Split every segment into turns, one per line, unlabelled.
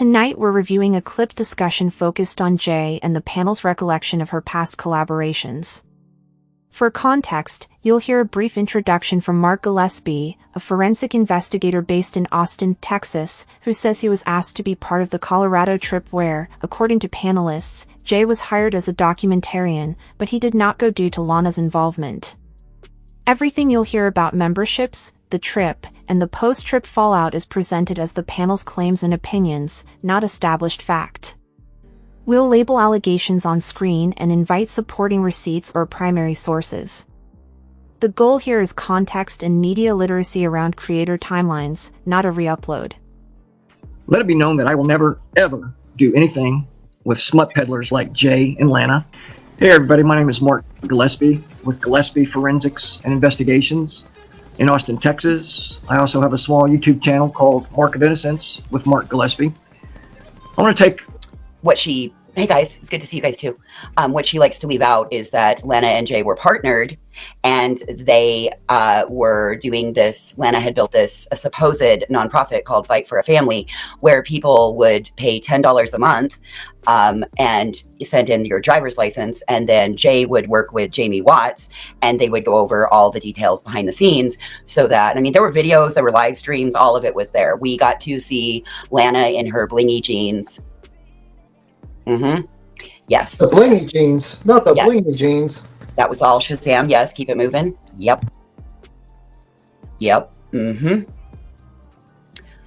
Tonight we're reviewing a clip discussion focused on Jay and the panel's recollection of her past collaborations. For context, you'll hear a brief introduction from Mark Gillespie, a forensic investigator based in Austin, Texas, who says he was asked to be part of the Colorado trip where, according to panelists, Jay was hired as a documentarian, but he did not go due to Lana's involvement. Everything you'll hear about memberships, the trip, and the post-trip fallout is presented as the panel's claims and opinions, not established fact. We'll label allegations on screen and invite supporting receipts or primary sources. The goal here is context and media literacy around creator timelines, not a re-upload.
Let it be known that I will never, ever do anything with smut peddlers like Jay and Lana. Hey everybody, my name is Mark Gillespie with Gillespie Forensics and Investigations in Austin, Texas. I also have a small YouTube channel called Mark of Innocence with Mark Gillespie. I want to take
hey guys, it's good to see you guys too. What she likes to leave out is that Lana and Jay were partnered, and they were doing this. Lana had built a supposed nonprofit called Fight for a Family, where people would pay $10 a month and send in your driver's license, and then Jay would work with Jamie Watts, and they would go over all the details behind the scenes. So that, there were videos, there were live streams, all of it was there. We got to see Lana in her blingy jeans. Yes.
The blingy jeans, not the blingy jeans.
That was all Shazam. Yes. Keep it moving. Yep.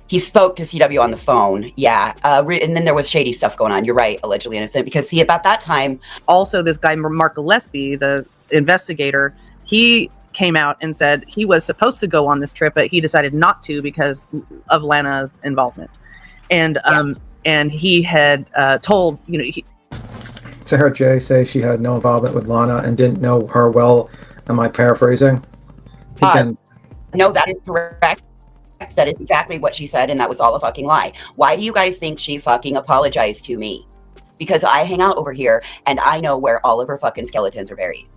He spoke to CW on the phone. Yeah. And then there was shady stuff going on. You're right. Allegedly innocent. Because see, about that time.
Also, this guy, Mark Gillespie, the investigator, he came out and said he was supposed to go on this trip, but he decided not to because of Lana's involvement. And,
Yes.
And he had told,
To hear Jay say she had no involvement with Lana and didn't know her well. Am I paraphrasing?
No, that is correct. That is exactly what she said, and that was all a fucking lie. Why do you guys think she fucking apologized to me? Because I hang out over here, and I know where all of her fucking skeletons are buried.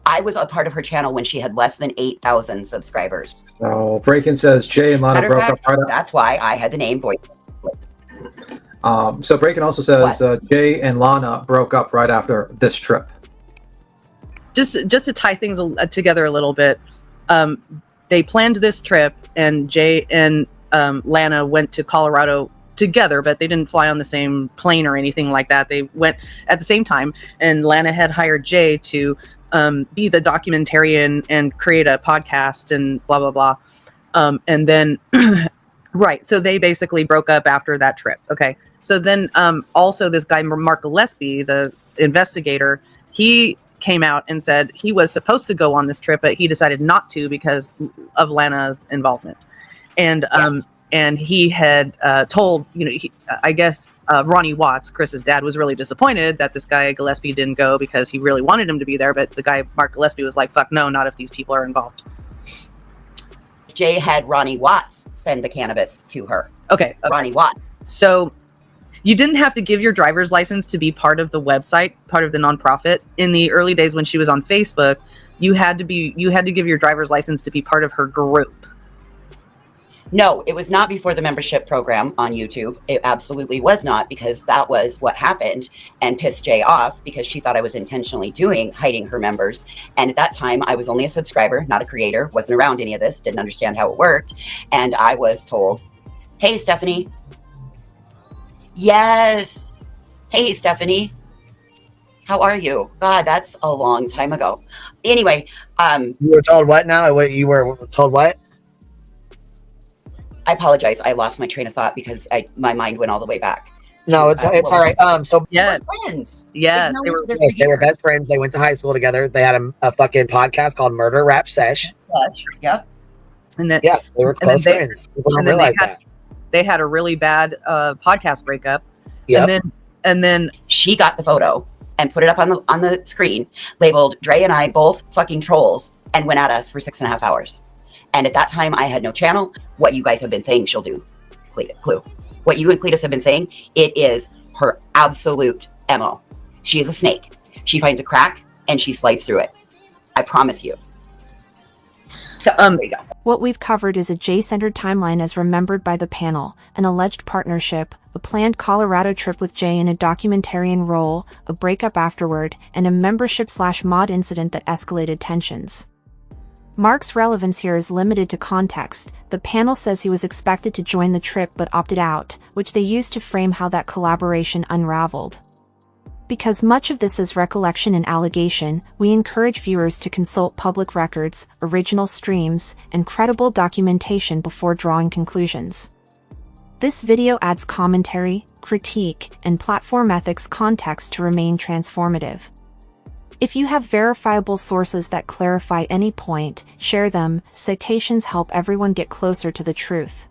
I was a part of her channel when she had less than 8,000 subscribers.
So Breakin says Jay and Lana broke up right
That's why I had the name voice.
So Breakin also says Jay and Lana broke up right after this trip.
just to tie things together a little bit, they planned this trip, and Jay and Lana went to Colorado together, but they didn't fly on the same plane or anything like that. They went at the same time, and Lana had hired Jay to be the documentarian and create a podcast and blah, blah, blah. And then, right. So they basically broke up after that trip. Okay. So then also this guy, Mark Gillespie, the investigator, he came out and said he was supposed to go on this trip, but he decided not to because of Lana's involvement. And
Yes.
And he had told, I guess Ronnie Watts, Chris's dad, was really disappointed that this guy Gillespie didn't go because he really wanted him to be there. But the guy, Mark Gillespie, was like, fuck no, not if these people are involved.
Jay had Ronnie Watts send the cannabis to her.
Okay.
Ronnie Watts.
So you didn't have to give your driver's license to be part of the website, part of the nonprofit. In the early days when she was on Facebook, you had to give your driver's license to be part of her group.
No, it was not before the membership program on YouTube. It absolutely was not, because that was what happened and pissed Jay off because she thought I was intentionally hiding her members. And at that time, I was only a subscriber, not a creator, wasn't around any of this, didn't understand how it worked. And I was told, hey, Stephanie. Yes. Hey, Stephanie. How are you? God, that's a long time ago. Anyway.
You were told what now? You were told what?
I apologize. I lost my train of thought because my mind went all the way back.
No, it's all right. So
yeah,
friends.
Yes,
they were best friends. They went to high school together. They had a fucking podcast called Murder Rap Sesh.
Yep.
And then
they were close friends. People don't realize that.
They had a really bad podcast breakup.
Yep.
And then
she got the photo and put it up on the screen, labeled Dre and I both fucking trolls, and went at us for 6.5 hours. And at that time, I had no channel. What you guys have been saying she'll do, Clue. What you and Cletus have been saying, it is her absolute MO. She is a snake. She finds a crack and she slides through it. I promise you. So there you go.
What we've covered is a Jay-centered timeline as remembered by the panel, an alleged partnership, a planned Colorado trip with Jay in a documentarian role, a breakup afterward, and a membership/mod incident that escalated tensions. Mark's relevance here is limited to context. The panel says he was expected to join the trip but opted out, which they used to frame how that collaboration unraveled. Because much of this is recollection and allegation, we encourage viewers to consult public records, original streams, and credible documentation before drawing conclusions. This video adds commentary, critique, and platform ethics context to remain transformative. If you have verifiable sources that clarify any point, share them. Citations help everyone get closer to the truth.